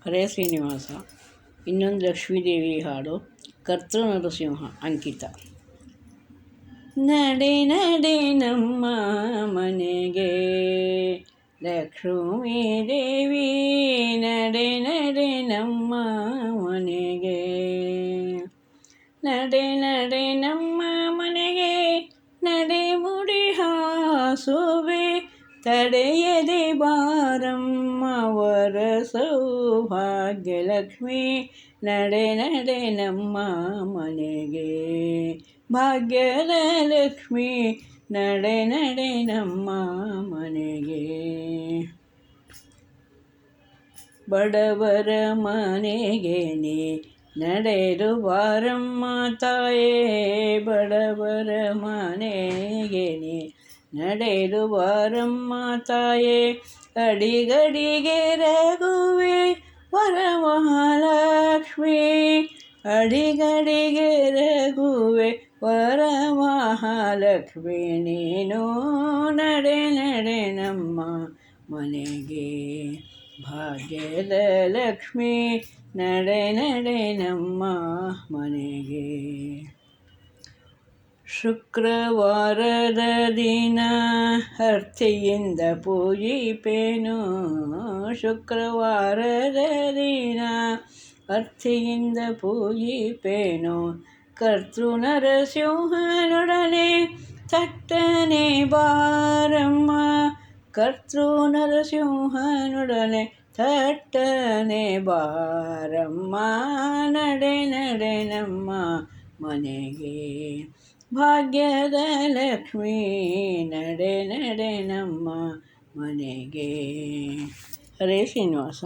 ಹರೇ ಶ್ರೀನಿವಾಸ. ಇನ್ನೊಂದು ಲಕ್ಷ್ಮೀದೇವಿ ಹಾಡು, ಕರ್ತೃ ನರಸಿಂಹ ಅಂಕಿತ. ನಡೆ ನಡೆ ನಮ್ಮ ಮನೆಗೆ ಲಕ್ಷ್ಮೀ ದೇವಿ, ನಡೆ ನಡೆ ನಮ್ಮ ಮನೆಗೆ, ನಡೆ ನಡೆ ನಮ್ಮ ಮನೆಗೆ, ನಡೆ ಮುಡಿ ಹಾಸುವೆ, ತಡೆಯದೆ ಬಾರಮ್ಮ ವರ ಸೌಭಾಗ್ಯಲಕ್ಷ್ಮಿ, ನಡೆ ನಡೆ ನಮ್ಮ ಮನೆಗೆ ಭಾಗ್ಯದ ಲಕ್ಷ್ಮಿ, ನಡೆ ನಡೆ ನಮ್ಮ ಮನೆಗೆ. ಬಡವರ ಮನೆಗೆ ನೀ ನಡೆದು ಬಾರಮ್ಮ ತಾಯೇ, ಬಡವರ ಮನೆಗೆ ನೀ ನಡೆದು ಬಾರಮ್ಮ ತಾಯೇ, ಅಡಿಗಡಿಗೆ ರಘುವೆ ವರಮಹಾಲಕ್ಷ್ಮಿ, ಅಡಿಗಡಿಗೆ ರಘುವೆ ವರಮಹಾಲಕ್ಷ್ಮಿ, ನೀನು ನಡೆ ನಡೆ ನಮ್ಮ ಮನೆಗೆ ಭಾಗ್ಯದ ಲಕ್ಷ್ಮಿ, ನಡೆ ನಡೆ ನಮ್ಮ ಮನೆಗೆ. ಶುಕ್ರವಾರದ ದಿನ ಅರ್ತಿಯಿಂದ ಪೂಜಿಪೇನು, ಶುಕ್ರವಾರದ ದಿನ ಅರ್ತಿಯಿಂದ ಪೂಜಿಪೇನು, ಕರ್ತೃ ನರಸಿಂಹನೊಡನೆ ಥಟ್ಟನೆ ಬಾರಮ್ಮ, ಕರ್ತೃ ನರಸಿಂಹನೊಡನೆ ಥಟ್ಟನೆ ಬಾರಮ್ಮ, ನಡೆ ನಡೆ ನಮ್ಮ ಮನೆಗೆ ಭಾಗ್ಯದ ಲಕ್ಷ್ಮಿ, ನಡೆ ನಡೆ ನಮ್ಮ ಮನೆಗೆ. ಹರೇ ಶ್ರೀನಿವಾಸ.